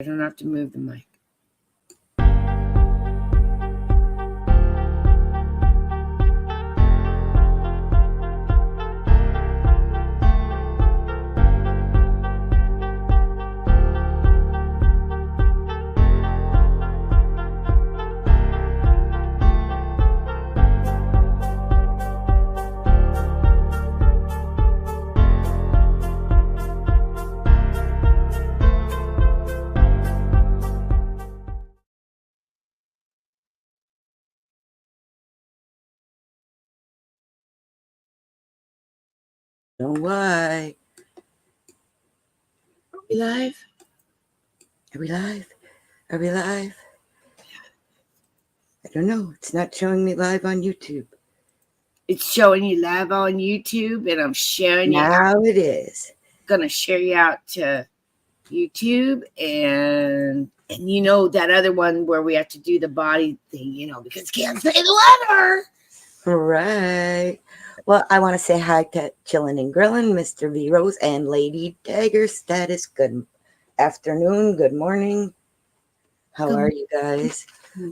I don't have to move the mic. Know why? Are we live? Are we live? Are we live? I don't know. It's not showing me live on YouTube. It's showing you live on YouTube, and I'm sharing you. Now it is. Gonna share you out to YouTube and you know that other one where we have to do the body thing, you know, because can't say the letter. Right. Well, I want to say hi to Chillin' and Grillin', Mr. V Rose, and Lady Dagger Status. Good afternoon. Good morning. How are you guys?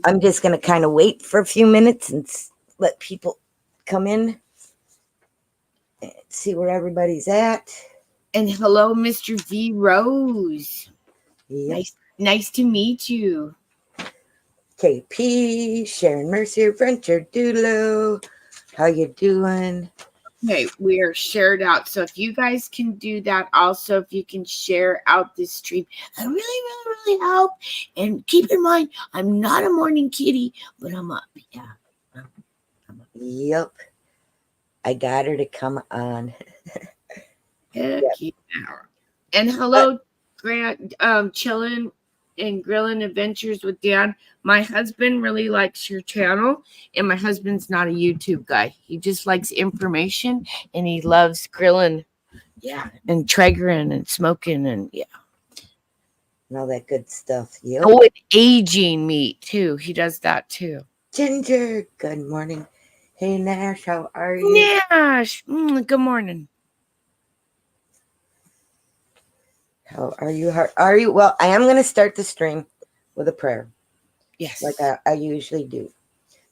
I'm just going to kind of wait for a few minutes and let people come in and see where everybody's at. And hello, Mr. V Rose. Yep. Nice to meet you. KP, Sharon Mercier, Frencher Doodlo. How you doing? Okay, we are shared out. So if you guys can do that, also if you can share out this stream, that really help. And keep in mind, I'm not a morning kitty, but I'm up. Yeah. I'm up. Yep. I got her to come on. Heck yeah. And hello, Grant, Chillin' and Grillin' Adventures with Dan. My husband really likes your channel, and my husband's not a YouTube guy. He just likes information, and he loves grilling, and Traegerin and smoking, and and all that good stuff. Yep. Oh, and aging meat too. He does that too. Ginger, good morning. Hey Nash, how are you? Nash, good morning. How are you? How are you? Well, I am going to start the stream with a prayer. Yes. Like I usually do.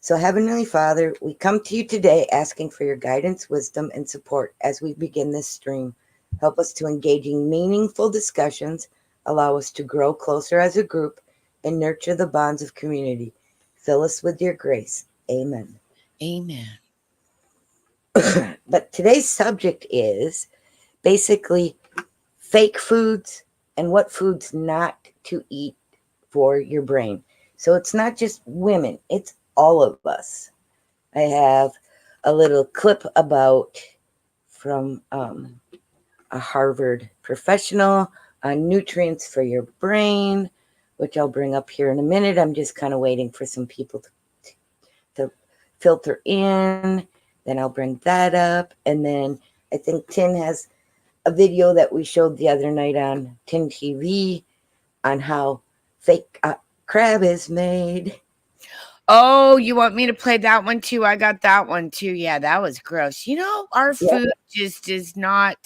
So, Heavenly Father, we come to you today asking for your guidance, wisdom, and support as we begin this stream. Help us to engage in meaningful discussions, allow us to grow closer as a group, and nurture the bonds of community. Fill us with your grace. Amen. Amen. But today's subject is basically fake foods and what foods not to eat for your brain. So it's not just women, it's all of us. I have a little clip from a Harvard professional on nutrients for your brain, which I'll bring up here in a minute. I'm just kind of waiting for some people to filter in. Then I'll bring that up. And then I think Tin has a video that we showed the other night on Tin TV on how fake crab is made. Oh, you want me to play that one too? I got that one too. Yeah, that was gross. You know, our food just is not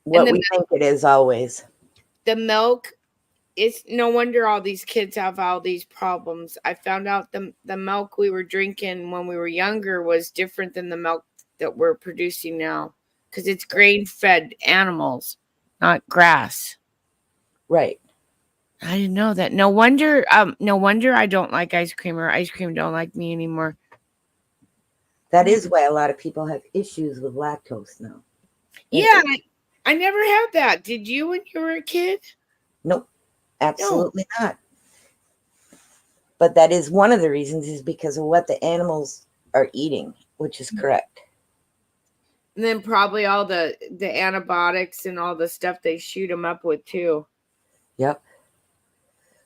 what we think it is always. The milk, it's no wonder all these kids have all these problems. I found out the milk we were drinking when we were younger was different than the milk that we're producing now, because it's grain-fed animals, not grass. Right. I didn't know that. No wonder I don't like ice cream, or ice cream don't like me anymore. That is why a lot of people have issues with lactose now. Yeah, I never had that. Did you when you were a kid? Nope, absolutely not. But that is one of the reasons, is because of what the animals are eating, which is correct. And then probably all the antibiotics and all the stuff they shoot them up with too. Yep.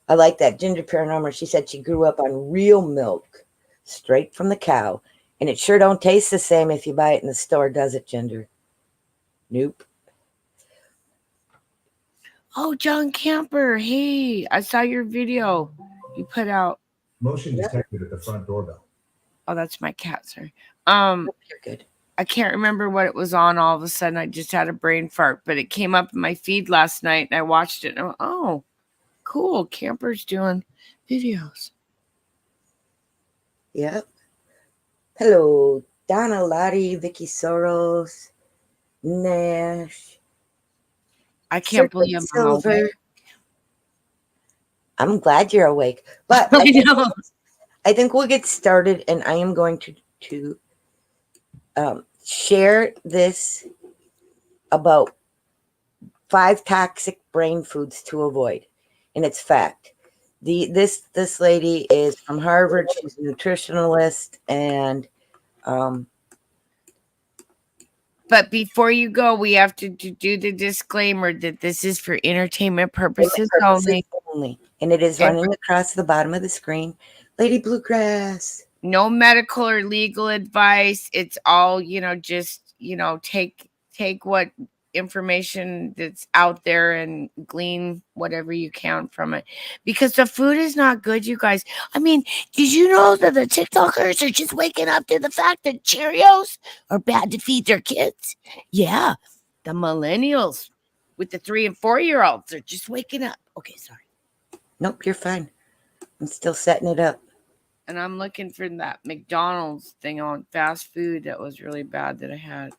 I like that. Ginger Paranormal, she said she grew up on real milk, straight from the cow. And it sure don't taste the same if you buy it in the store, does it, Ginger? Nope. Oh, John Camper. Hey, I saw your video you put out. Motion detected at the front doorbell. Oh, that's my cat, sorry. You're good. I can't remember what it was on. All of a sudden, I just had a brain fart, but it came up in my feed last night, and I watched it, and I went, oh. Cool. Campers doing videos. Yep. Hello, Donna Lottie, Vicky Soros, Nash. I can't Circuit believe I'm Silver. awake. I'm glad you're awake, but I know. I think we'll get started, and I am going to share this about 5 toxic brain foods to avoid, and it's fact. This lady is from Harvard. She's a nutritionalist, and But before you go, we have to do the disclaimer that this is for entertainment purposes only. And it is running across the bottom of the screen. Lady Bluegrass. No medical or legal advice. It's all, just, take what information that's out there and glean whatever you can from it. Because the food is not good, you guys. I mean, did you know that the TikTokers are just waking up to the fact that Cheerios are bad to feed their kids? Yeah. The millennials with the 3 and 4-year-olds are just waking up. Okay, sorry. Nope, you're fine. I'm still setting it up. And I'm looking for that McDonald's thing on fast food that was really bad that I had.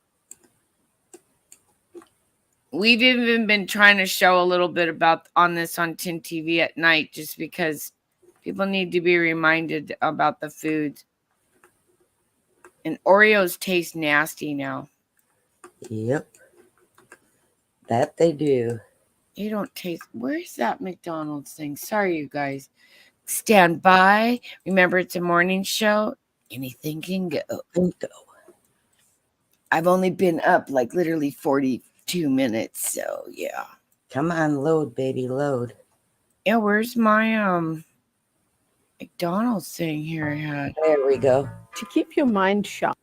We've even been trying to show a little bit about on this on Tin TV at night, just because people need to be reminded about the food. And Oreos taste nasty now. Yep. That they do. You don't taste. Where's that McDonald's thing? Sorry, you guys. Stand by. Remember, it's a morning show. Anything can go. I've only been up like literally 42 minutes, so yeah. Come on, load, baby, load. Yeah, where's my McDonald's thing here I had? There we go. To keep your mind sharp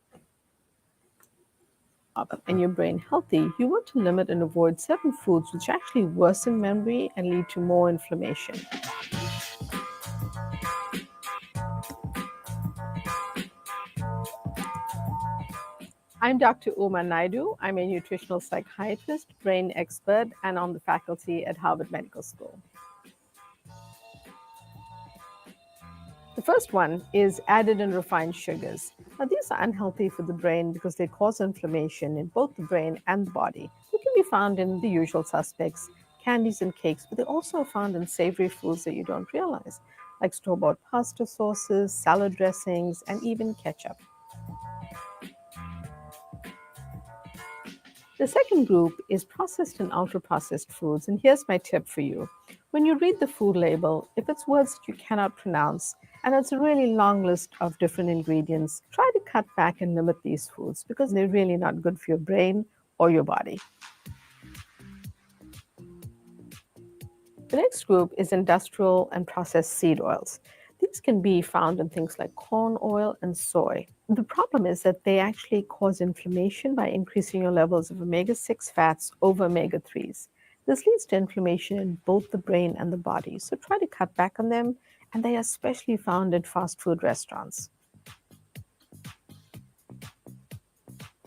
and your brain healthy, you want to limit and avoid certain foods which actually worsen memory and lead to more inflammation. I'm Dr. Uma Naidu. I'm a nutritional psychiatrist, brain expert, and on the faculty at Harvard Medical School. The first one is added and refined sugars. Now, these are unhealthy for the brain because they cause inflammation in both the brain and the body. They can be found in the usual suspects, candies and cakes, but they're also found in savory foods that you don't realize, like store-bought pasta sauces, salad dressings, and even ketchup. The second group is processed and ultra-processed foods, and here's my tip for you. When you read the food label, if it's words that you cannot pronounce, and it's a really long list of different ingredients, try to cut back and limit these foods because they're really not good for your brain or your body. The next group is industrial and processed seed oils. These can be found in things like corn oil and soy. The problem is that they actually cause inflammation by increasing your levels of omega-6 fats over omega-3s. This leads to inflammation in both the brain and the body, so try to cut back on them, and they are especially found in fast food restaurants.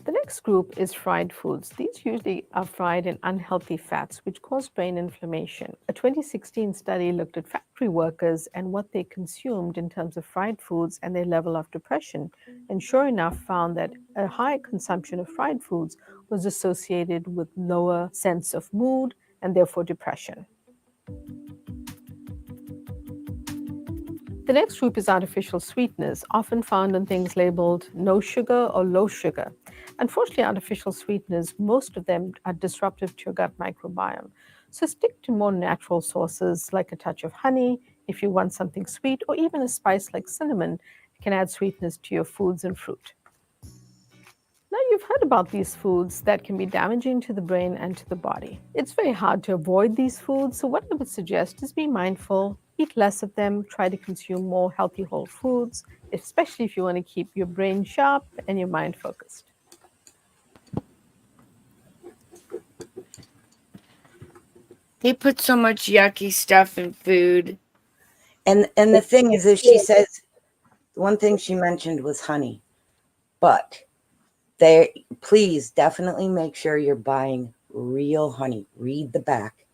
The next group is fried foods. These usually are fried in unhealthy fats, which cause brain inflammation. A 2016 study looked at factory workers and what they consumed in terms of fried foods and their level of depression, and sure enough found that a high consumption of fried foods was associated with lower sense of mood and therefore depression. The next group is artificial sweeteners, often found in things labeled no sugar or low sugar. Unfortunately, artificial sweeteners, most of them are disruptive to your gut microbiome. So stick to more natural sources like a touch of honey if you want something sweet, or even a spice like cinnamon can add sweetness to your foods and fruit. Now, you've heard about these foods that can be damaging to the brain and to the body. It's very hard to avoid these foods, so what I would suggest is be mindful, eat less of them, try to consume more healthy whole foods, especially if you want to keep your brain sharp and your mind focused. They put so much yucky stuff in food. And the thing is she says, one thing she mentioned was honey. But please definitely make sure you're buying real honey. Read the back.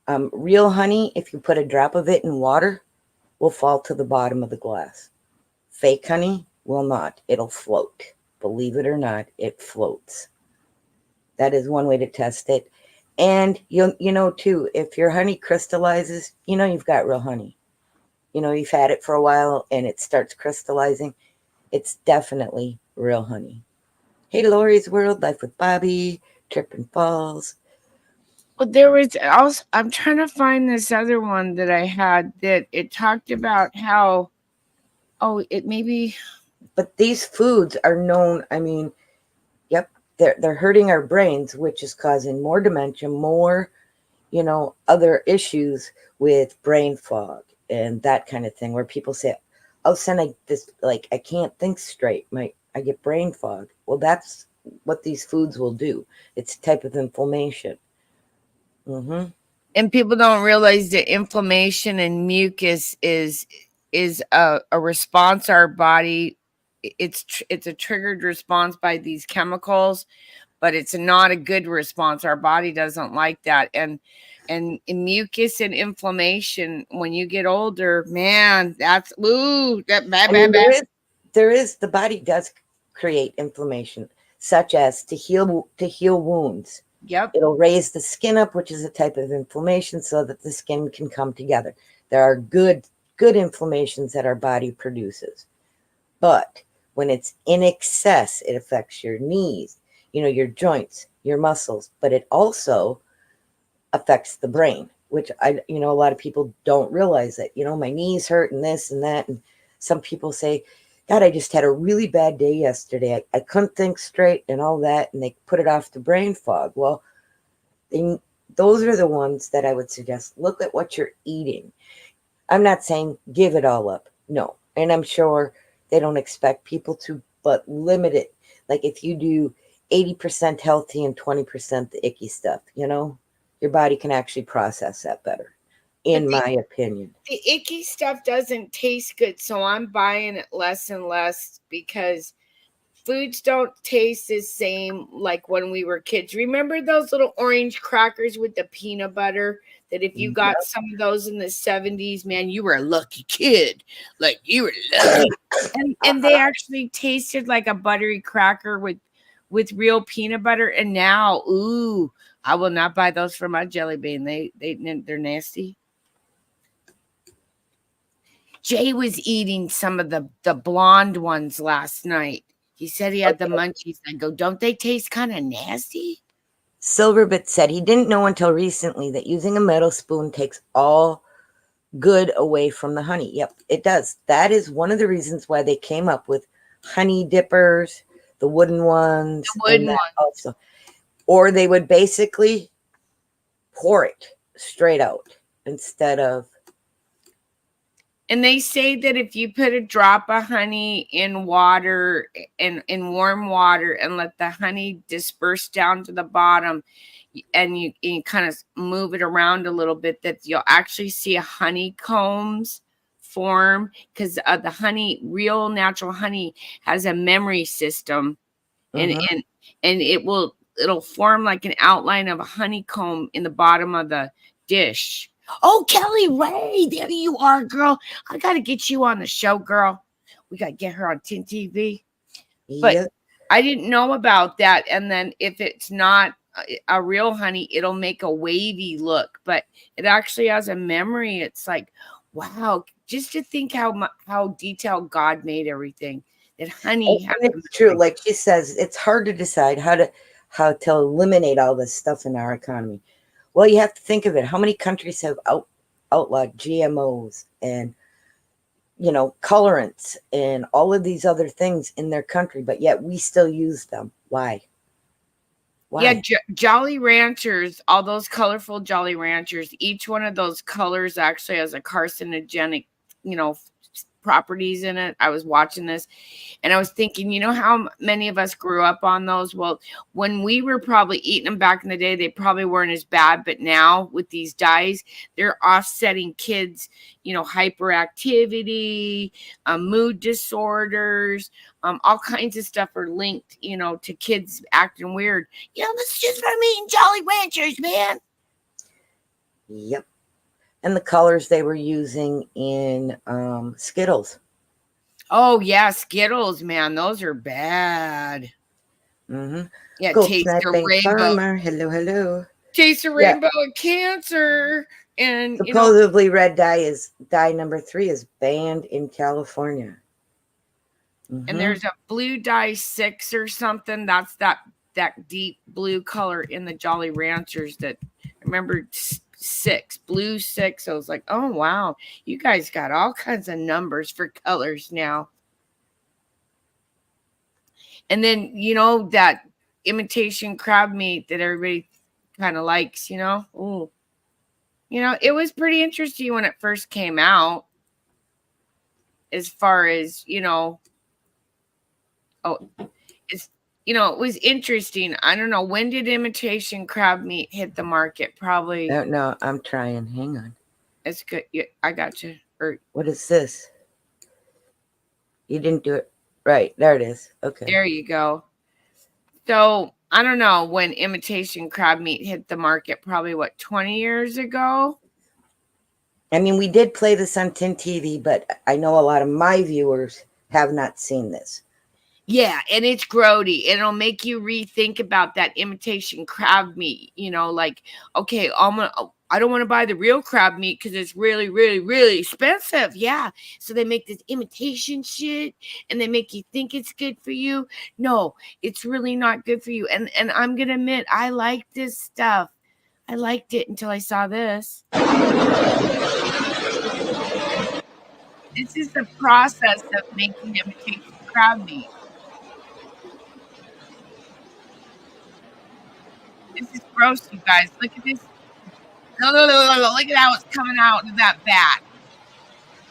Real honey, if you put a drop of it in water, will fall to the bottom of the glass. Fake honey will not. It'll float. Believe it or not, it floats. That is one way to test it. And you know too, if your honey crystallizes, you know you've got real honey. You know, you've had it for a while and it starts crystallizing. It's definitely real honey. Hey, Lori's World, Life with Bobby, Trippin' Falls. Well, there was also, I'm trying to find this other one that I had that it talked about how, it maybe. But these foods are known, I mean, yep, they're hurting our brains, which is causing more dementia, more, other issues with brain fog and that kind of thing, where people say, all of a sudden I can't think straight. I get brain fog. Well, that's what these foods will do. It's a type of inflammation. Mm-hmm. And people don't realize that inflammation and mucus is a response our body. It's a triggered response by these chemicals, but it's not a good response. Our body doesn't like that. And mucus and inflammation, when you get older, man, that's that There is the body does create inflammation, such as to heal wounds. Yep. It'll raise the skin up, which is a type of inflammation, so that the skin can come together. There are good inflammations that our body produces. But when it's in excess, it affects your knees, your joints, your muscles, but it also affects the brain, which a lot of people don't realize that, my knees hurt and this and that. And some people say, God, I just had a really bad day yesterday. I couldn't think straight and all that. And they put it off to brain fog. Well, those are the ones that I would suggest. Look at what you're eating. I'm not saying give it all up. No. And I'm sure they don't expect people to, but limit it. Like if you do 80% healthy and 20% the icky stuff, your body can actually process that better, in my opinion. The icky stuff doesn't taste good, so I'm buying it less and less because foods don't taste the same like when we were kids. Remember those little orange crackers with the peanut butter? That if you got some of those in the 70s, man, you were a lucky kid. Like you were lucky. And they actually tasted like a buttery cracker with real peanut butter. And now, ooh, I will not buy those for my jelly bean. They're nasty. Jay was eating some of the blonde ones last night. He said he had the munchies. I go, don't they taste kind of nasty? Silverbit said he didn't know until recently that using a metal spoon takes all good away from the honey. Yep, it does. That is one of the reasons why they came up with honey dippers, the wooden ones. The wooden ones. Also. Or they would basically pour it straight out instead of. And they say that if you put a drop of honey in water, in warm water, and let the honey disperse down to the bottom, and you kind of move it around a little bit, that you'll actually see a honeycombs form, because the honey, real natural honey, has a memory system, and it'll form like an outline of a honeycomb in the bottom of the dish. Oh, Kelly Ray, there you are, girl. I got to get you on the show, girl. We got to get her on Tin TV. But I didn't know about that. And then if it's not a real honey, it'll make a wavy look. But it actually has a memory. It's like, wow, just to think how detailed God made everything. That honey. It's true. Like she says, it's hard to decide how to eliminate all this stuff in our economy. Well, you have to think of it. How many countries have outlawed GMOs and, colorants and all of these other things in their country, but yet we still use them? Why? Yeah, Jolly Ranchers, all those colorful Jolly Ranchers, each one of those colors actually has a carcinogenic, properties in it. I was watching this and I was thinking, how many of us grew up on those? Well, when we were probably eating them back in the day, they probably weren't as bad, but now with these dyes, they're offsetting kids, hyperactivity, mood disorders, all kinds of stuff are linked, to kids acting weird. That's just from eating Jolly Ranchers, man. Yep. And the colors they were using in Skittles. Oh yeah, Skittles, man, those are bad. Mm-hmm. Yeah, Gold taste the sniping rainbow. farmer. Hello, hello. Taste the Yeah. rainbow of cancer. And Supposedly red dye number 3 is banned in California. and Mhm. there's a blue dye 6 or something. That's that deep blue color in the Jolly Ranchers that I remember 6, blue 6. I was like, oh wow, you guys got all kinds of numbers for colors now. And then that imitation crab meat that everybody kind of likes, Ooh. It was pretty interesting when it first came out, as far as, it's, it was interesting. I don't know. When did imitation crab meat hit the market? Probably. No, I'm trying. Hang on. It's good. Yeah, I got you. Or What is this? You didn't do it right. There it is. Okay. there you go. So I don't know when imitation crab meat hit the market. Probably 20 years ago? I mean, we did play this on Tin TV, but I know a lot of my viewers have not seen this. Yeah, and it's grody. It'll make you rethink about that imitation crab meat. Like, okay, I don't want to buy the real crab meat because it's really, really, really expensive. Yeah, so they make this imitation shit, and they make you think it's good for you. No, it's really not good for you. And I'm gonna admit, I like this stuff. I liked it until I saw this. This is the process of making imitation crab meat. This is gross, you guys. Look at this. Look at how it's coming out of that vat.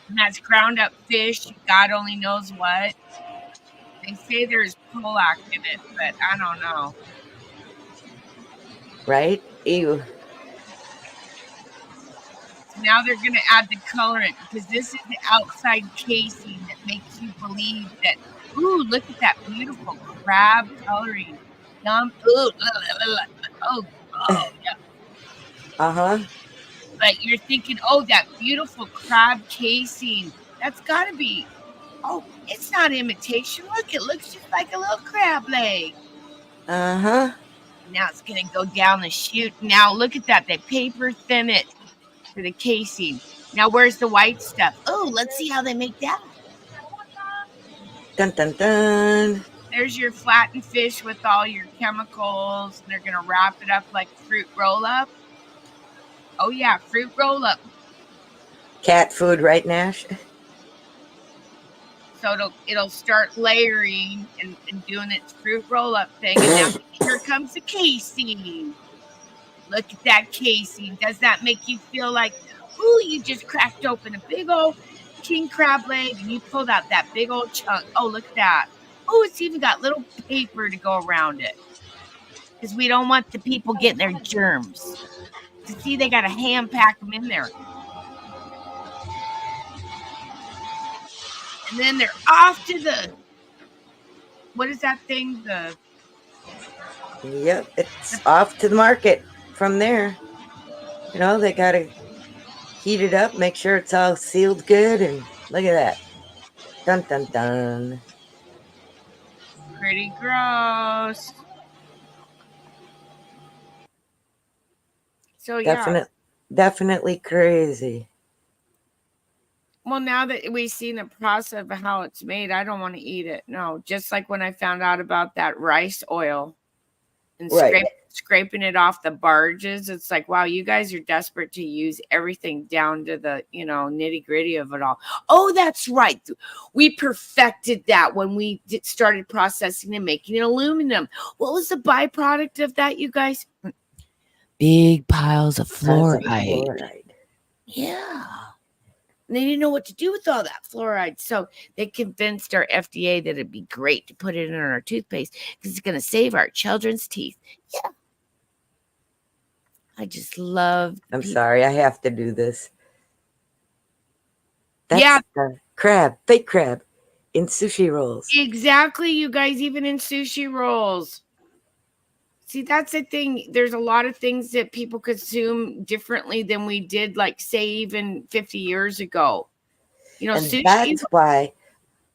And that's ground up fish. God only knows what. They say there's Polak in it, but I don't know. Right? Ew. So now they're going to add the colorant because this is the outside casing that makes you believe that, ooh, look at that beautiful crab coloring. Yum. Ooh, oh, yeah. Uh-huh. But you're thinking, oh, that beautiful crab casing. That's got to be. Oh, it's not imitation. Look, it looks just like a little crab leg. Uh-huh. Now it's going to go down the chute. Now look at that. They paper thin it for the casing. Now where's the white stuff? Oh, let's see how they make that. Dun, dun, dun. There's your flattened fish with all your chemicals. They're going to wrap it up like fruit roll-up. Oh, yeah, fruit roll-up. Cat food, right, Nash? So it'll start layering and doing its fruit roll-up thing. And now here comes the casing. Look at that casing. Does that make you feel like, ooh, you just cracked open a big old king crab leg and you pulled out that big old chunk? Oh, look at that. Oh, it's even got little paper to go around it. Because we don't want the people getting their germs. To see, they got to hand pack them in there. And then they're off to the, what is that thing? Yep, it's off to the market from there. They got to heat it up, make sure it's all sealed good, and look at that. Dun, dun, dun. Pretty gross. So, yeah. Definitely crazy. Well, now that we've seen the process of how it's made, I don't want to eat it. No, just like when I found out about that rice oil and Right. scraping it off the barges. It's like, wow, you guys are desperate to use everything down to the, nitty gritty of it all. Oh, that's right. We perfected that when we started processing and making aluminum. What was the byproduct of that, you guys? Big piles of fluoride. Yeah. And they didn't know what to do with all that fluoride. So they convinced our FDA that it'd be great to put it in our toothpaste because it's going to save our children's teeth. Yeah. I just love. I'm sorry, I have to do this. That's crab, fake crab in sushi rolls. Exactly, you guys, even in sushi rolls. See, that's the thing. There's a lot of things that people consume differently than we did, like say even 50 years ago. You know, And sushi. that's why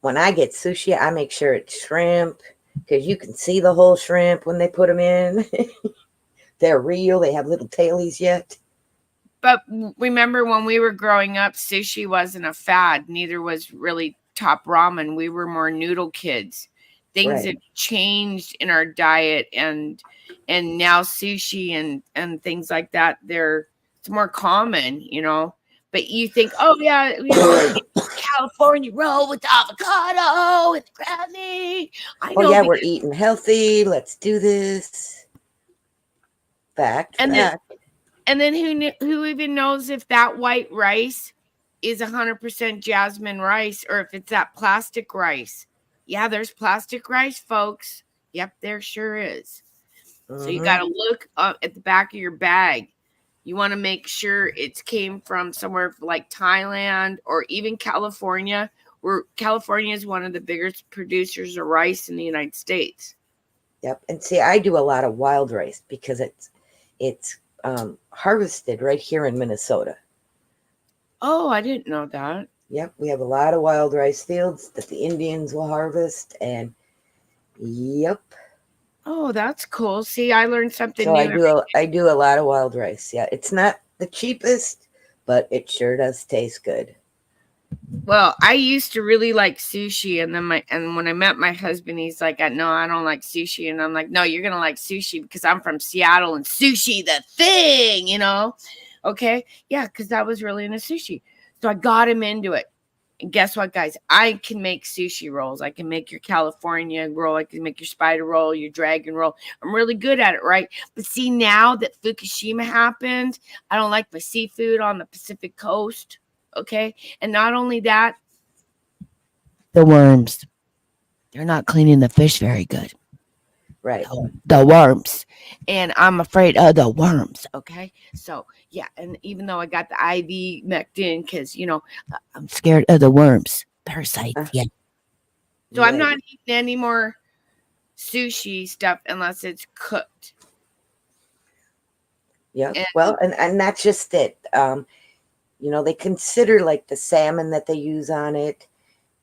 when I get sushi, I make sure it's shrimp because you can see the whole shrimp when they put them in. They're real. They have little tailies yet. But remember when we were growing up, sushi wasn't a fad. Neither was really top ramen. We were more noodle kids. Things Right. have changed in our diet, and now sushi and things like that, it's more common, you know. But you think, oh yeah, you know, California roll with avocado and crab meat. I Oh know. yeah, we're eating healthy. Let's do this. Fact. And then Fact. And then who even knows if that white rice is 100% jasmine rice or if it's that plastic rice? Yeah, there's plastic rice, folks. Yep, there sure is. So you got to look at the back of your bag. You want to make sure it came from somewhere like Thailand or even California, where California is one of the biggest producers of rice in the United States. Yep. And see, I do a lot of wild rice because it's harvested right here in Minnesota. Oh, I didn't know that. Yep, we have a lot of wild rice fields that the Indians will harvest, and yep. Oh, that's cool. See, I learned something So new. I do a lot of wild rice. Yeah, it's not the cheapest, but it sure does taste good. Well, I used to really like sushi, and then when I met my husband, he's like, "No, I don't like sushi," and I'm like, "No, you're gonna like sushi because I'm from Seattle and sushi the thing, you know." Okay, yeah, because I was really into sushi, so I got him into it. And guess what, guys? I can make sushi rolls. I can make your California roll. I can make your spider roll, your dragon roll. I'm really good at it, right? But see, now that Fukushima happened, I don't like my seafood on the Pacific coast. Okay. And not only that, the worms. They're not cleaning the fish very good. Right. The worms. And I'm afraid of the worms. Okay. So, yeah. And even though I got the IV mectin, because, you know, I'm scared of the worms, parasites. Yeah. So I'm not eating any more sushi stuff unless it's cooked. Yeah. Well, and that's just it. You know, they consider like the salmon that they use on it,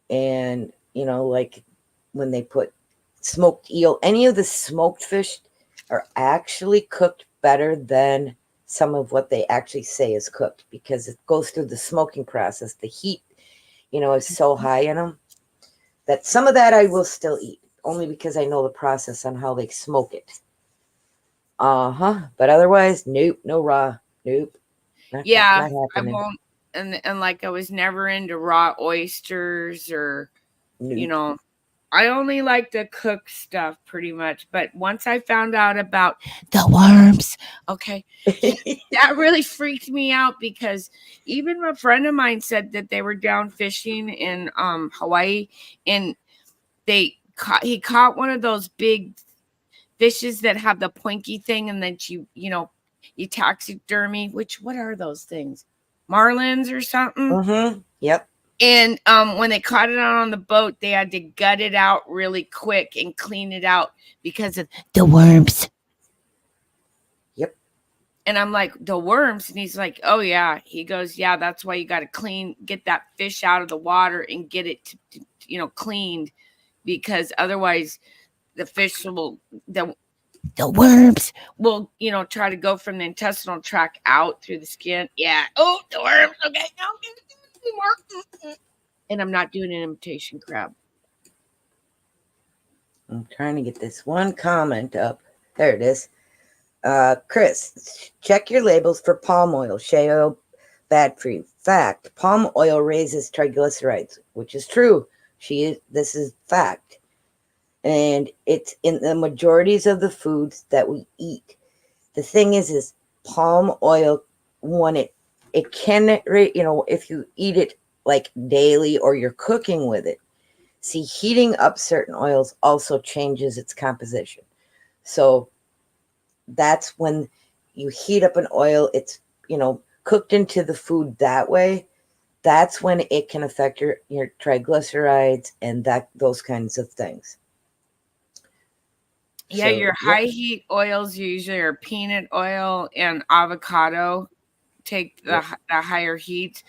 and you know, like when they put smoked eel, any of the smoked fish are actually cooked better than some of what they actually say is cooked because it goes through the smoking process. The heat, you know, is so high in them that some of that I will still eat only because I know the process on how they smoke it. But otherwise, nope, no raw, nope. Not I happening. won't. And like I was never into raw oysters or, Nope. you know, I only like to cook stuff pretty much. But once I found out about the worms, okay, that really freaked me out because even a friend of mine said that they were down fishing in Hawaii and he caught one of those big fishes that have the pointy thing and then you taxidermy, what are those things? Marlins or something? Yep. And when they caught it out on the boat, they had to gut it out really quick and clean it out because of the worms. Yep. And I'm like, the worms? And he's like, oh, yeah. He goes, yeah, that's why you got to get that fish out of the water and get it, cleaned because otherwise the fish the worms will, try to go from the intestinal tract out through the skin. Yeah. Oh, the worms. Okay. No, more. And I'm not doing an imitation crab. I'm trying to get this one comment up. There it is. Chris, check your labels for palm oil. Shea oil, bad for you. Fact, palm oil raises triglycerides, which is true. This is fact. And it's in the majorities of the foods that we eat. The thing is palm oil, when it can, if you eat it like daily or you're cooking with it, see, heating up certain oils also changes its composition. So that's when you heat up an oil, it's, cooked into the food that way. That's when it can affect your triglycerides and those kinds of things. Yeah, So, your yep, high heat oils usually are peanut oil and avocado. Take the, yep. the higher heat.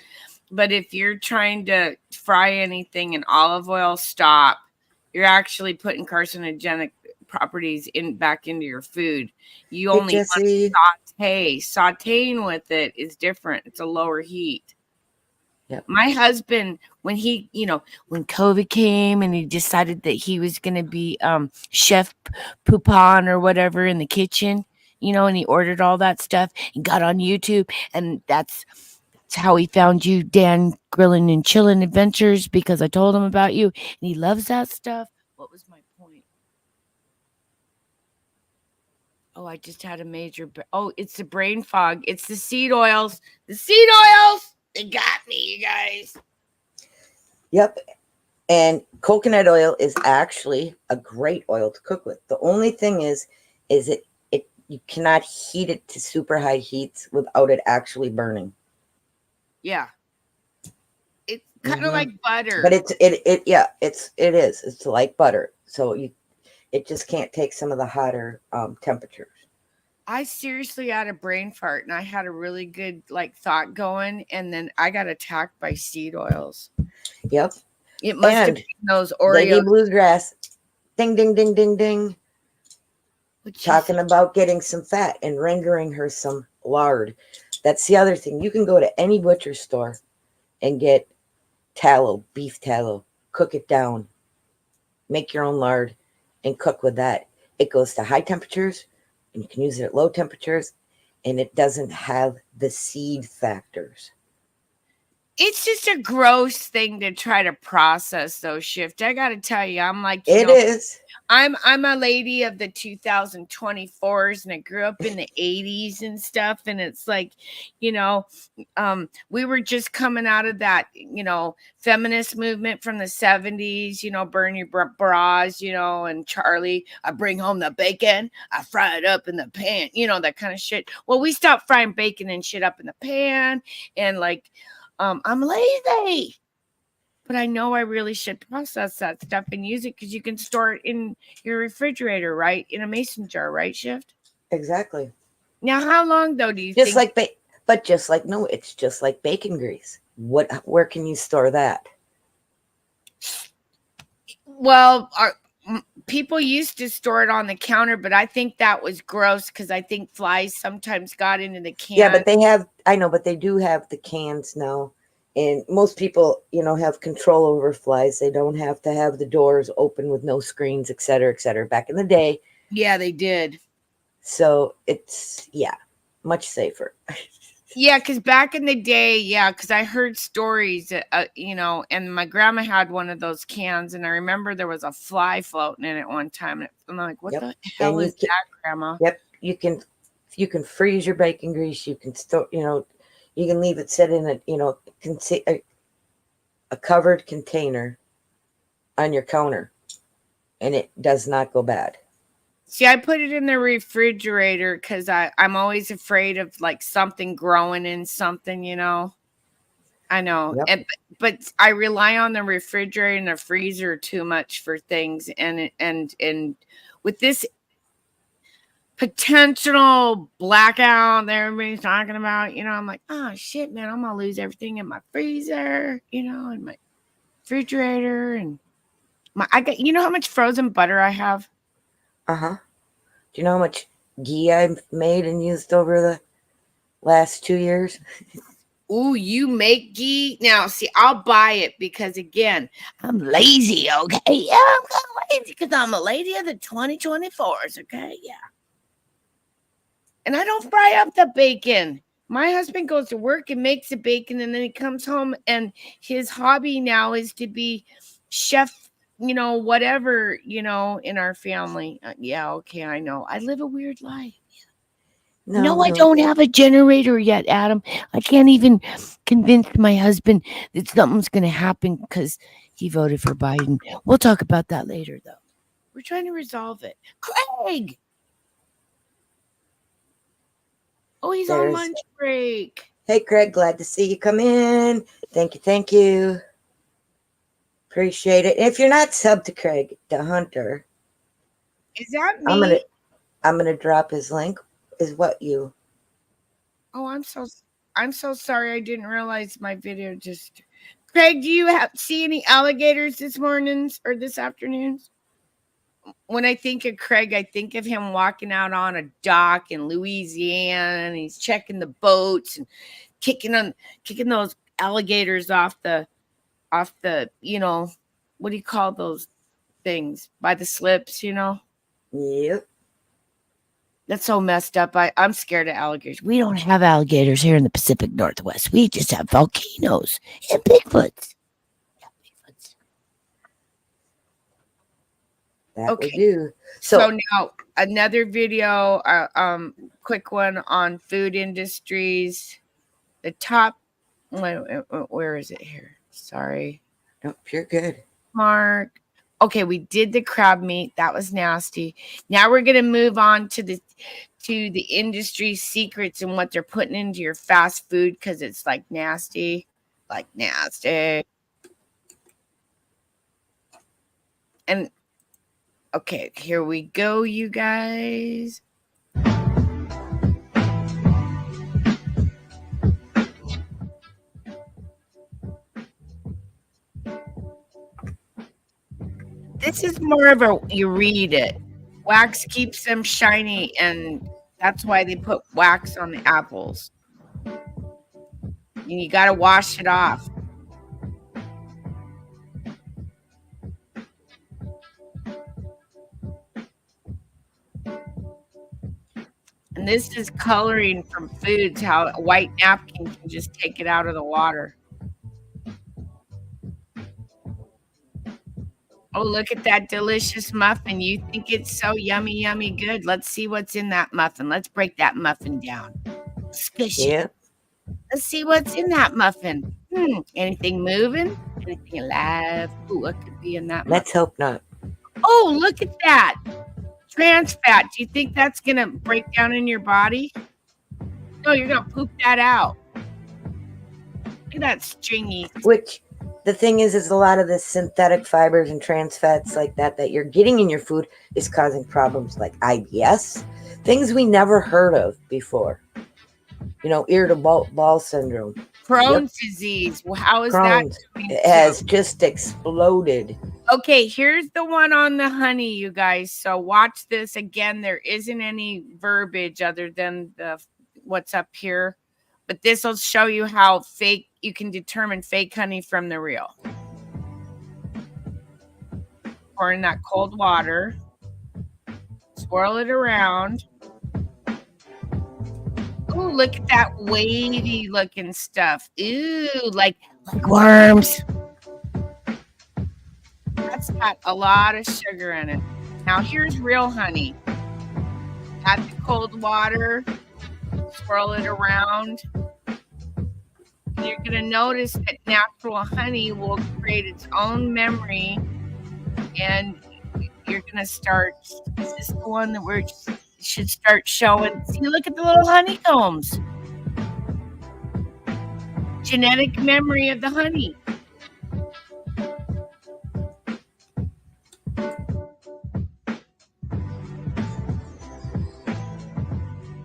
But if you're trying to fry anything in olive oil, stop. You're actually putting carcinogenic properties in back into your food. You Hey, only want Jesse. to saute. Sauteing with it is different. It's a lower heat. Yep. My husband, when he, when COVID came and he decided that he was going to be chef poupon or whatever in the kitchen, and he ordered all that stuff and got on YouTube, and that's how he found you, Dan Grilling and Chillin' Adventures, because I told him about you, and he loves that stuff. What was my point? Oh, I just had a major. Oh, it's the brain fog. It's the seed oils. The seed oils. They got me, you guys. Yep. And coconut oil is actually a great oil to cook with. The only thing is it you cannot heat it to super high heats without it actually burning. Yeah. It's kind of Mhm. like butter. But it is. It's like butter. So it just can't take some of the hotter temperatures. I seriously had a brain fart and I had a really good thought going, and then I got attacked by seed oils. Yep. It must have And been those Lady Oreos. Bluegrass, ding, ding, ding, ding, ding. Which Talking about getting some fat and rendering her some lard. That's the other thing. You can go to any butcher store and get tallow, beef tallow, cook it down, make your own lard, and cook with that. It goes to high temperatures, and you can use it at low temperatures, and it doesn't have the seed factors. It's just a gross thing to try to process those shift. I got to tell you, I'm like, It is. I'm a lady of the 2024s, and I grew up in the 80s and stuff, and it's like, we were just coming out of that, feminist movement from the 70s, burn your bras, and Charlie, I bring home the bacon, I fry it up in the pan, that kind of shit. Well, we stopped frying bacon and shit up in the pan, and I'm lazy. But I know I really should process that stuff and use it because you can store it in your refrigerator, right? In a mason jar, right, Shift? Exactly. Now, how long, though, do you Just think? it's just like bacon grease. Where can you store that? Well, people used to store it on the counter, but I think that was gross because I think flies sometimes got into the can. Yeah, but they do have the cans now. And most people, have control over flies. They don't have to have the doors open with no screens, et cetera, back in the day. Yeah, they did. So it's, much safer. Yeah, because back in the day, because I heard stories, and my grandma had one of those cans, and I remember there was a fly floating in it one time. And I'm like, what the hell is that, Grandma? Yep, you can freeze your bacon grease. You can store, you can leave it set in a covered container on your counter, and it does not go bad. See, I put it in the refrigerator because I'm always afraid of something growing in something, I know. Yep. But I rely on the refrigerator and the freezer too much for things. And with this potential blackout that everybody's talking about, I'm like, oh shit, man, I'm gonna lose everything in my freezer, and my refrigerator, and I got, how much frozen butter I have? Do you know how much ghee I've made and used over the last 2 years? Ooh, you make ghee? Now, see, I'll buy it because, again, I'm lazy, okay? Yeah, I'm kind of lazy because I'm a lady of the 2024s, okay? Yeah. And I don't fry up the bacon. My husband goes to work and makes the bacon, and then he comes home, and his hobby now is to be chef, whatever, in our family. Yeah, okay, I know. I live a weird life. No, I don't have a generator yet, Adam. I can't even convince my husband that something's going to happen because he voted for Biden. We'll talk about that later, though. We're trying to resolve it. Craig! Oh, he's on lunch break. Hey, Craig, glad to see you come in. Thank you. Appreciate it. If you're not subbed to Craig, the Hunter, Is that I'm me? gonna drop his link. Is what you? Oh, I'm so sorry. I didn't realize my video just. Craig, do you see any alligators this mornings or this afternoons? When I think of Craig, I think of him walking out on a dock in Louisiana, and he's checking the boats and kicking those alligators off the what do you call those things by the slips? Yep. That's so messed up. I'm scared of alligators. We don't have alligators here in the Pacific Northwest. We just have volcanoes and Bigfoots. Yeah, Bigfoots. That we Okay. do. So now another video, quick one on food industries. The top, where is it here? Sorry. Nope, you're good. Mark. Okay, we did the crab meat. That was nasty. Now we're gonna move on to the industry secrets and what they're putting into your fast food because it's like nasty. And okay, here we go, you guys. This is more of a you read it. Wax keeps them shiny, and that's why they put wax on the apples. And you got to wash it off. And this is coloring from foods, how a white napkin can just take it out of the water. Oh, look at that delicious muffin. You think it's so yummy, yummy good. Let's see what's in that muffin. Let's break that muffin down. Squish it. Yep. Let's see what's in that muffin. Anything moving? Anything alive? Ooh, what could be in that muffin? Let's hope not. Oh, look at that. Trans fat. Do you think that's going to break down in your body? No, you're going to poop that out. Look at that stringy. Which the thing is a lot of the synthetic fibers and trans fats like that you're getting in your food is causing problems like IBS, things we never heard of before. Irritable bowel syndrome. Crohn's disease. Well, how is Crohn's. that? It has just exploded. Okay, here's the one on the honey, you guys. So watch this again. There isn't any verbiage other than what's up here, but this will show you how fake you can determine fake honey from the real. Pour in that cold water, swirl it around. Ooh, look at that wavy looking stuff. Ooh, like worms. That's got a lot of sugar in it. Now here's real honey. Add the cold water, swirl it around. And you're going to notice that natural honey will create its own memory, and you're going to start. Is this the one that we should start showing? See, look at the little honeycombs. Genetic memory of the honey.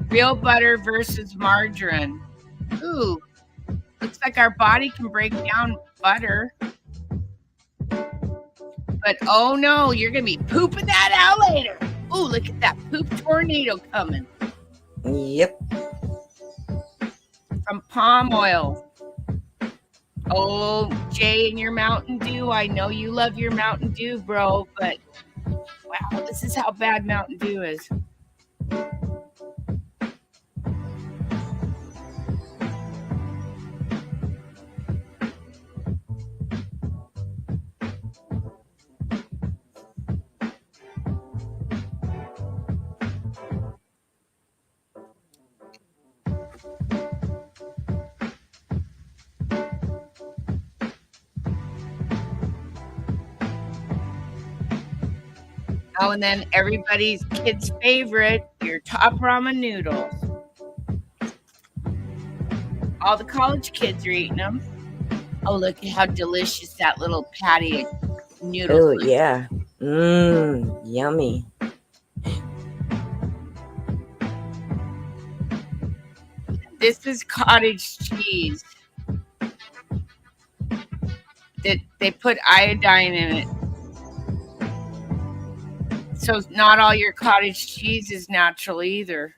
Real butter versus margarine. Ooh, looks like our body can break down butter. But oh no, you're going to be pooping that out later. Ooh, look at that poop tornado coming. Yep. From palm oil. Oh, Jay and your Mountain Dew. I know you love your Mountain Dew, bro, but wow, this is how bad Mountain Dew is. Oh, and then everybody's kid's favorite, your top ramen noodles. All the college kids are eating them. Oh, look at how delicious that little patty noodle Oh, is. yeah. Yummy. This is cottage cheese. That they put iodine in it. So not all your cottage cheese is natural either.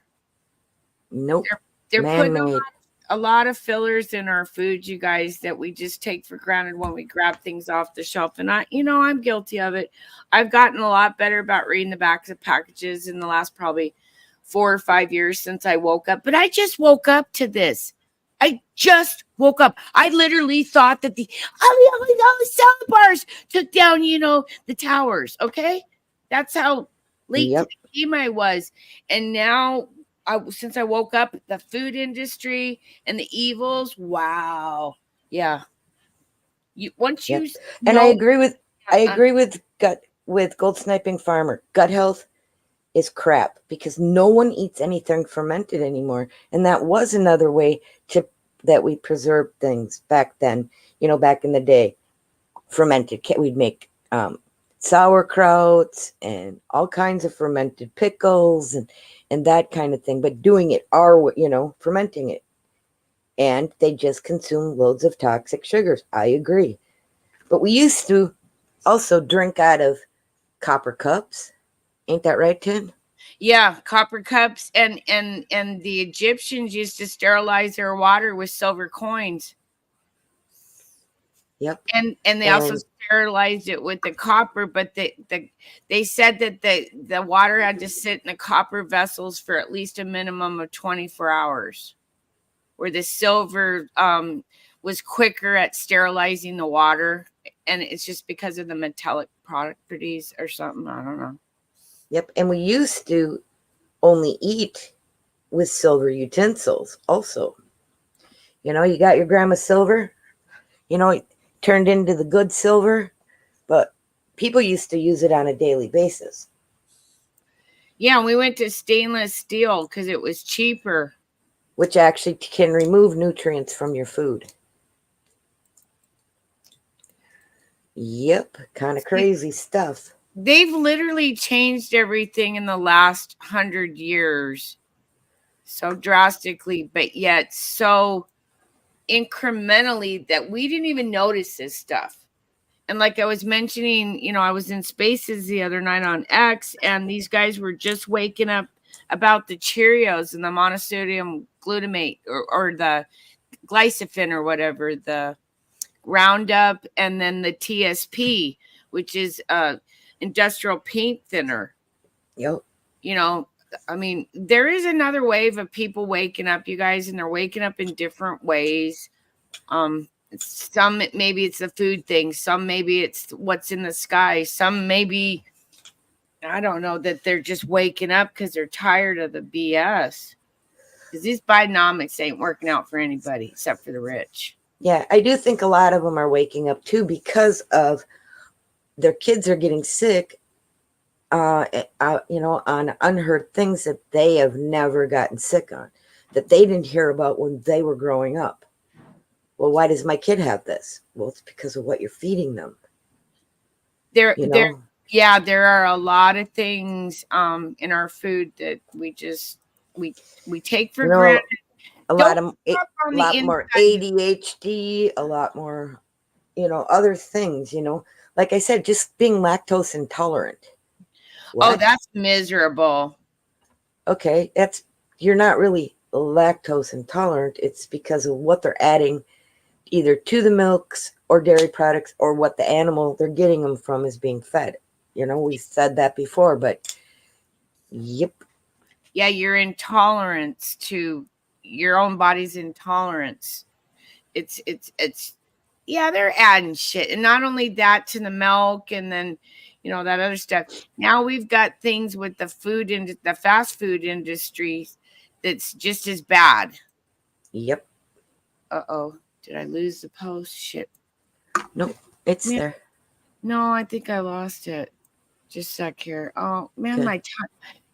Nope. They're putting Man-made. a lot of fillers in our food, you guys, that we just take for granted when we grab things off the shelf. And I'm guilty of it. I've gotten a lot better about reading the backs of packages in the last probably 4 or 5 years since I woke up. But I just woke up to this. I just woke up. I literally thought that the salad bars took down, the towers. Okay, that's how late Yep. to the game I was. And now, since I woke up, the food industry and the evils. Wow, yeah. Once Yep. you And I know, agree with Gold Sniping Farmer. Gut health is crap because no one eats anything fermented anymore. And that was another way that we preserved things back then, back in the day. Fermented. We'd make sauerkrauts and all kinds of fermented pickles and that kind of thing. But doing it fermenting it. And they just consume loads of toxic sugars. I agree. But we used to also drink out of copper cups. Ain't that right, Tin? yeah, copper cups, and the Egyptians used to sterilize their water with silver coins. Yep. And they also sterilized it with the copper, but they said that the water had to sit in the copper vessels for at least a minimum of 24 hours, where the silver was quicker at sterilizing the water, and it's just because of the metallic properties or something. I don't know. Yep. And we used to only eat with silver utensils also. You got your grandma's silver, it turned into the good silver, but people used to use it on a daily basis. Yeah, we went to stainless steel because it was cheaper. Which actually can remove nutrients from your food. Yep, kind of crazy stuff. They've literally changed everything in the last 100 years so drastically, but yet so incrementally that we didn't even notice this stuff. And like I was mentioning, I was in Spaces the other night on X, and these guys were just waking up about the Cheerios and the monosodium glutamate or the glycophen or whatever, the Roundup, and then the TSP, which is industrial paint thinner. Yep. There is another wave of people waking up, you guys, and they're waking up in different ways. Some maybe it's the food thing, some maybe it's what's in the sky, some maybe I don't know, that they're just waking up because they're tired of the BS. Because these Bidenomics ain't working out for anybody except for the rich. Yeah, I do think a lot of them are waking up too because of their kids are getting sick, on unheard things that they have never gotten sick on, that they didn't hear about when they were growing up. Well, why does my kid have this? Well, it's because of what you're feeding them. There are a lot of things in our food that we take for granted. A lot more ADHD, a lot more, other things, like I said, just being lactose intolerant. What? Oh, that's miserable. Okay, you're not really lactose intolerant. It's because of what they're adding either to the milks or dairy products, or what the animal they're getting them from is being fed. We said that before, but yep. Yeah, your intolerance to your own body's intolerance. It's yeah, they're adding shit. And not only that, to the milk, and then that other stuff. Now we've got things with the food and the fast food industry that's just as bad. Yep. Uh-oh. Did I lose the post? Shit. Nope, it's there. No, I think I lost it. Just a sec here. Oh, man, okay. My time.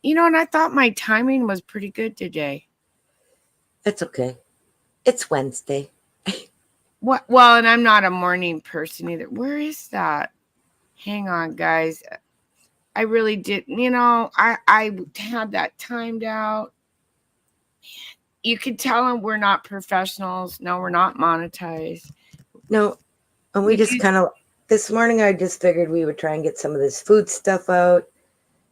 And I thought my timing was pretty good today. It's okay. It's Wednesday. What? Well, and I'm not a morning person either. Where is that? Hang on, guys. I really did. I had that timed out. Man, you could tell them we're not professionals. No, we're not monetized. No, and we just kind of, this morning I just figured we would try and get some of this food stuff out.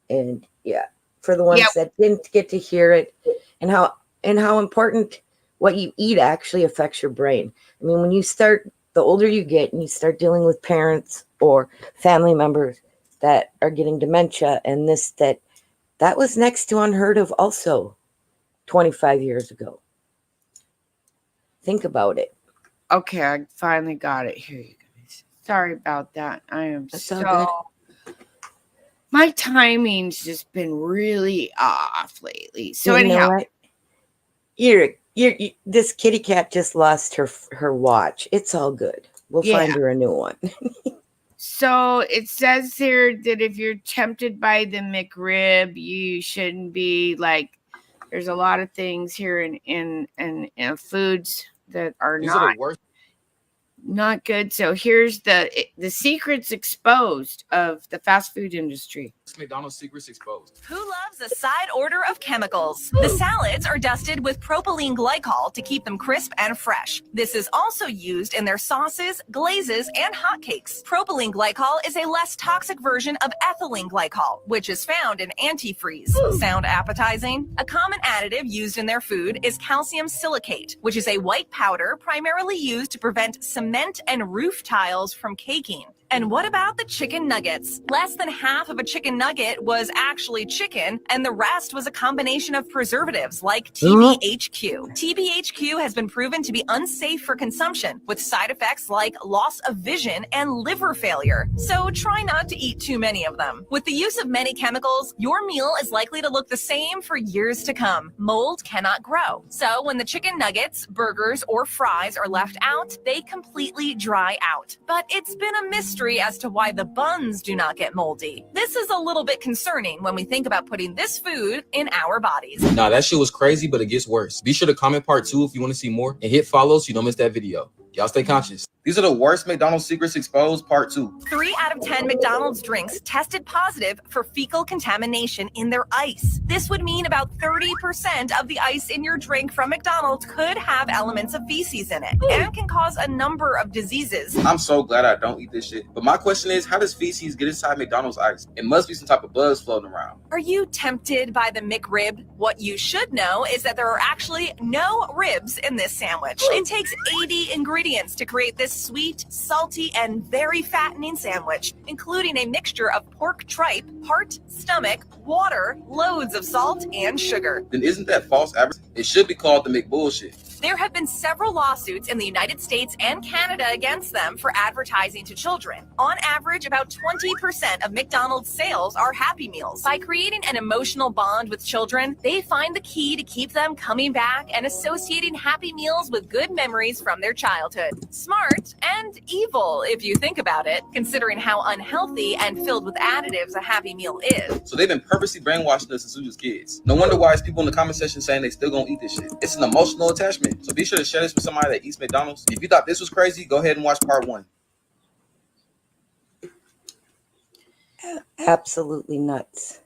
And yeah, for the ones that didn't get to hear it, and how important what you eat actually affects your brain. I mean, when you start, the older you get and you start dealing with parents or family members that are getting dementia and that was next to unheard of also 25 years ago. Think about it. Okay, I finally got it. Here you guys. Sorry about that. I am That's all good. My timing's just been really off lately. So You know anyhow, what? This kitty cat just lost her watch. It's all good. We'll find her a new one. so it says here that if you're tempted by the McRib, you shouldn't be like. There's a lot of things here in foods that are These are the worst. not good. So here's the secrets exposed of the fast food industry. McDonald's secrets exposed. Who loves a side order of chemicals? The salads are dusted with propylene glycol to keep them crisp and fresh. This is also used in their sauces, glazes, and hotcakes. Propylene glycol is a less toxic version of ethylene glycol, which is found in antifreeze. Sound appetizing? A common additive used in their food is calcium silicate, which is a white powder primarily used to prevent cement and roof tiles from caking. And what about the chicken nuggets? Less than half of a chicken nugget was actually chicken, and the rest was a combination of preservatives like TBHQ. TBHQ has been proven to be unsafe for consumption, with side effects like loss of vision and liver failure. So try not to eat too many of them. With the use of many chemicals, your meal is likely to look the same for years to come. Mold cannot grow. So when the chicken nuggets, burgers, or fries are left out, they completely dry out. But it's been a mystery as to why the buns do not get moldy. This is a little bit concerning when we think about putting this food in our bodies. Nah, that shit was crazy, but it gets worse. Be sure to comment part 2 if you want to see more, and hit follow so you don't miss that video. Y'all stay conscious. These are the worst McDonald's secrets exposed, part 2. 3 out of 10 McDonald's drinks tested positive for fecal contamination in their ice. This would mean about 30% of the ice in your drink from McDonald's could have elements of feces in it and can cause a number of diseases. I'm so glad I don't eat this shit. But my question is, how does feces get inside McDonald's ice? It must be some type of buzz floating around. Are you tempted by the McRib? What you should know is that there are actually no ribs in this sandwich. It takes 80 ingredients to create this sweet, salty, and very fattening sandwich, including a mixture of pork tripe, heart, stomach, water, loads of salt, and sugar. Then isn't that false advertising? It should be called the McBullshit. There have been several lawsuits in the United States and Canada against them for advertising to children. On average, about 20% of McDonald's sales are Happy Meals. By creating an emotional bond with children, they find the key to keep them coming back and associating Happy Meals with good memories from their childhood. Smart and evil, if you think about it, considering how unhealthy and filled with additives a Happy Meal is. So they've been purposely brainwashing us since we was kids. No wonder why it's people in the comment section saying they still gonna eat this shit. It's an emotional attachment. So be sure to share this with somebody that eats McDonald's. If you thought this was crazy, go ahead and watch part 1. Absolutely nuts.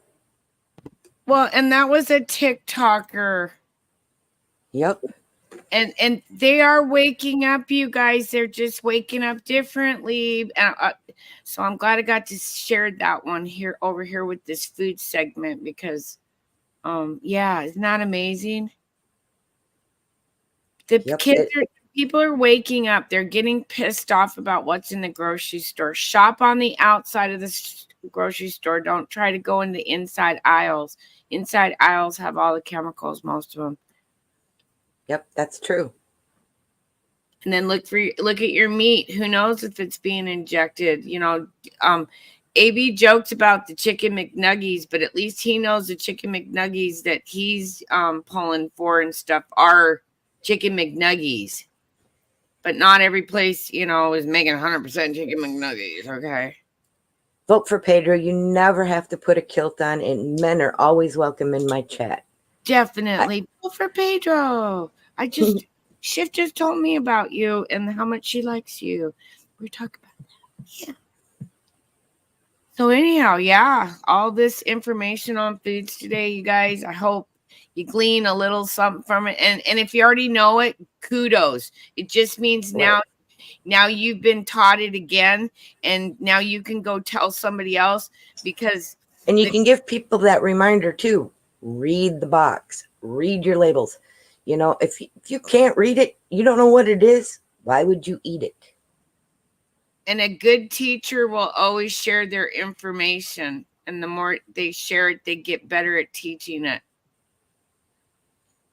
Well, and that was a TikToker. Yep. And they are waking up, you guys. They're just waking up differently. So I'm glad I got to share that one here over here with this food segment because, yeah, isn't that amazing? People are waking up. They're getting pissed off about what's in the grocery store. Shop on the outside of the grocery store. Don't try to go in the inside aisles. Inside aisles have all the chemicals, most of them. Yep, that's true. And then look at your meat. Who knows if it's being injected? You know, AB jokes about the chicken McNuggies, but at least he knows the chicken McNuggies that he's pulling for and stuff are chicken McNuggies. But not every place, you know, is making 100% chicken McNuggies, okay? Vote for Pedro. You never have to put a kilt on, and men are always welcome in my chat. Definitely. Vote for Pedro. Shiv just told me about you and how much she likes you. We're talking about that. Yeah. So anyhow, yeah, all this information on foods today, you guys, I hope You glean a little something from it. And if you already know it, kudos. It just means now you've been taught it again, and now you can go tell somebody else, because And you can give people that reminder too. Read the box, read your labels. You know, if you can't read it, you don't know what it is, why would you eat it? and a good teacher will always share their information. And the more they share it, they get better at teaching it.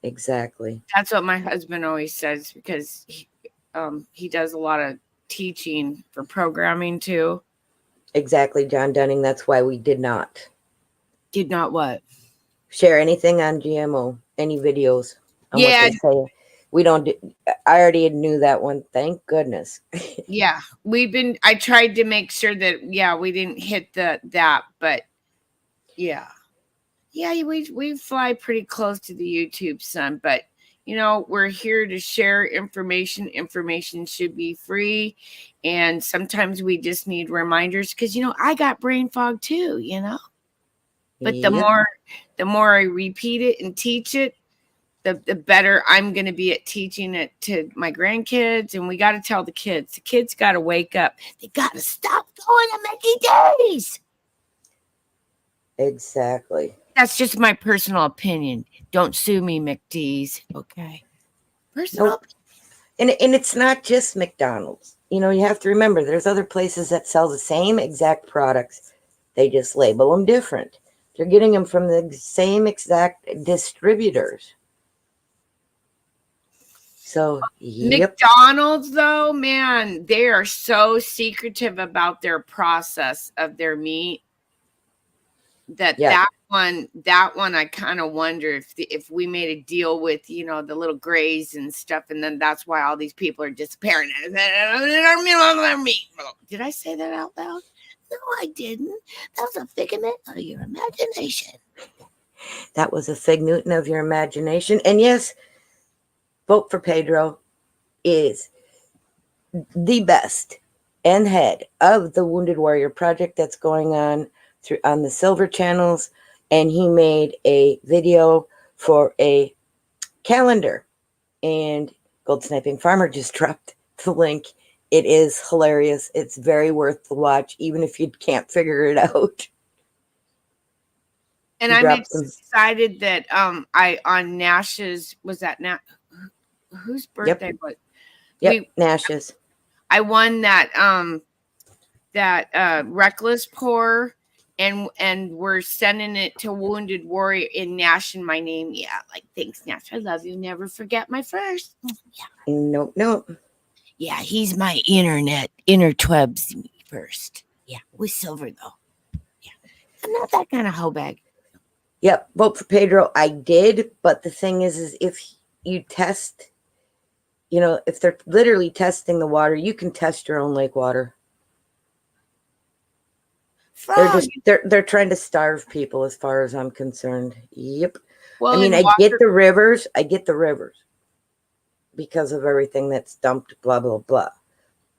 Exactly. That's what my husband always says, because he does a lot of teaching for programming too. Exactly, John Dunning. That's why we did not Did not what? share anything on GMO, any videos on Yeah. what they say. We don't do, I already knew that one. Thank goodness. Yeah, I tried to make sure that, we didn't hit that, but yeah, we fly pretty close to the YouTube sun, but we're here to share information. Information should be free, and sometimes we just need reminders, because I got brain fog too, but Yep. the more I repeat it and teach it, the better I'm going to be at teaching it to my grandkids. And we got to tell the kids got to wake up. They got to stop going to Mickey D's. Exactly. That's just my personal opinion. Don't sue me, McD's. Okay. Personal. Nope. And it's not just McDonald's. You have to remember there's other places that sell the same exact products. They just label them different. They're getting them from the same exact distributors. So, yep. McDonald's, though, man, they are so secretive about their process of their meat that one I kind of wonder if we made a deal with the little Grays and stuff, and then that's why all these people are disappearing. Did I say that out loud? No, I didn't. That was a figment of your imagination. That was a fig Newton of your imagination. And yes, Vote for Pedro is the best and head of the Wounded Warrior Project that's going on on the Silver channels. And he made a video for a calendar. And Gold Sniping Farmer just dropped the link. It is hilarious. It's very worth the watch, even if you can't figure it out. And I'm excited that I on Nash's, was that whose birthday was? Yep, Nash's. I won that Reckless Pour, and we're sending it to Wounded Warrior in Nash and my name. Yeah, like, thanks, Nash. I love you. Never forget my first. Yeah. Nope. Yeah, he's my interwebs me first. Yeah, with Silver though. Yeah, I'm not that kind of hoe bag. Yep, Vote for Pedro. I did, but the thing is if you test, if they're literally testing the water, you can test your own lake water. They're trying to starve people, as far as I'm concerned. Yep. Well, I mean, I get the rivers because of everything that's dumped, blah blah blah.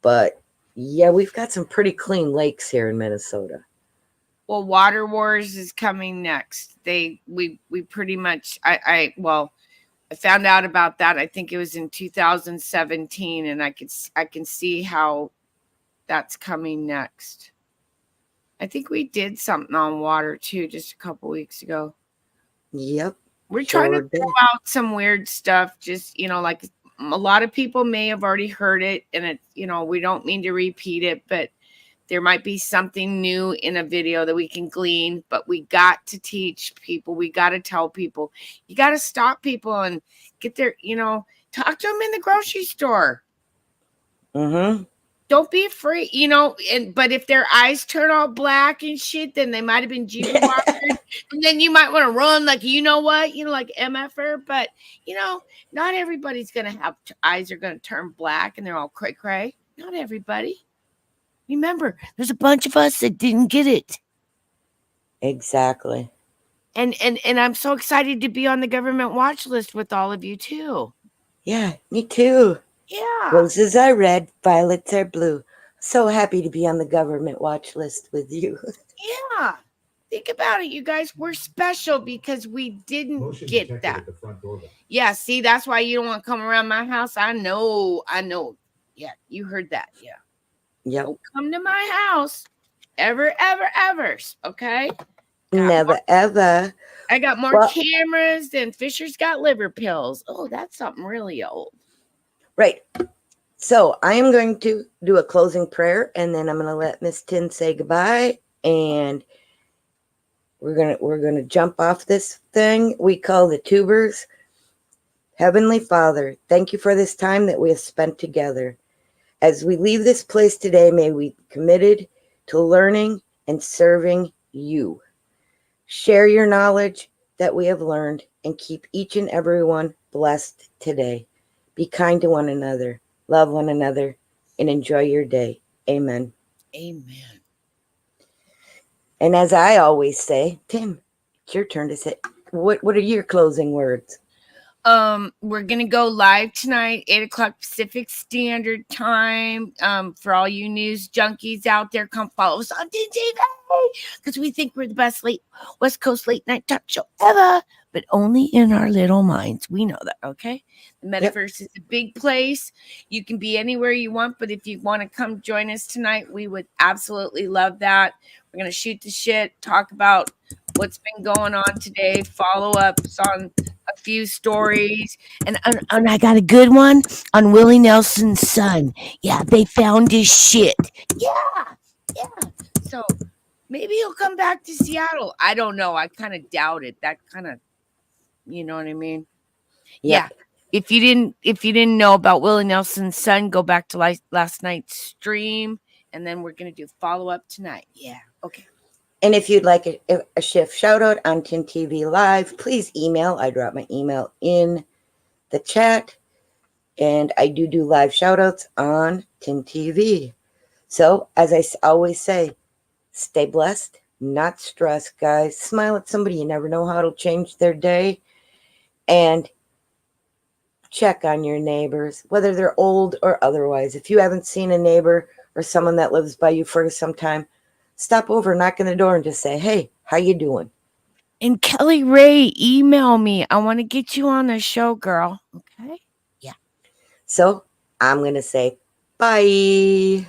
But yeah, we've got some pretty clean lakes here in Minnesota. Well, Water Wars is coming next. We pretty much I found out about that. I think it was in 2017, and I can see how that's coming next. I think we did something on water too just a couple weeks ago. Yep. We're trying to throw out some weird stuff. Just, like a lot of people may have already heard it, and it, we don't mean to repeat it, but there might be something new in a video that we can glean, but we got to teach people. We got to tell people. You got to stop people and get their, talk to them in the grocery store. Mm-hmm. Don't be afraid, but if their eyes turn all black and shit, then they might have been jaywalkers. And then you might want to run like, like MFR. But, not everybody's going to have eyes are going to turn black and they're all cray-cray. Not everybody. Remember, there's a bunch of us that didn't get it. Exactly. And I'm so excited to be on the government watch list with all of you too. Yeah, me too. Yeah. Roses are red, violets are blue. So happy to be on the government watch list with you. Yeah. Think about it, you guys. We're special because we didn't Motion get detected that. at the front doorbell. Yeah, see, that's why you don't want to come around my house. I know. Yeah, you heard that. Yeah. Yep. Don't come to my house ever. Okay. Never ever. I got more Well- cameras than Fisher's got liver pills. Oh, that's something really old. Right. So I am going to do a closing prayer, and then I'm going to let Miss Tin say goodbye, and we're gonna jump off this thing we call the tubers. Heavenly Father, thank you for this time that we have spent together. As we leave this place today, may we be committed to learning and serving you. Share your knowledge that we have learned and keep each and everyone blessed today. Be kind to one another, love one another, and enjoy your day. Amen. Amen. And as I always say, Tim, it's your turn to say, what are your closing words? We're gonna go live tonight, 8:00 Pacific Standard Time. For all you news junkies out there, come follow us on DTV because we think we're the best West Coast late night talk show ever, but only in our little minds. We know that, okay? The metaverse is a big place. You can be anywhere you want, but if you want to come join us tonight, we would absolutely love that. We're gonna shoot the shit, talk about what's been going on today, follow ups on a few stories, and I got a good one on Willie Nelson's son. Yeah, they found his shit. Yeah. So maybe he'll come back to Seattle. I don't know. I kind of doubt it. That kind of, you know what I mean? Yeah. If you didn't know about Willie Nelson's son, go back to last night's stream, and then we're gonna do follow up tonight. Yeah. Okay. And if you'd like a shift shout out on Tin TV Live, please email. I drop my email in the chat. And I do live shout outs on Tin TV. So, as I always say, stay blessed, not stressed, guys. Smile at somebody. You never know how it'll change their day. And check on your neighbors, whether they're old or otherwise. If you haven't seen a neighbor or someone that lives by you for some time, stop over, knock on the door, and just say, hey, how you doing? And Kelly Ray, email me. I want to get you on the show, girl. Okay. So I'm going to say bye.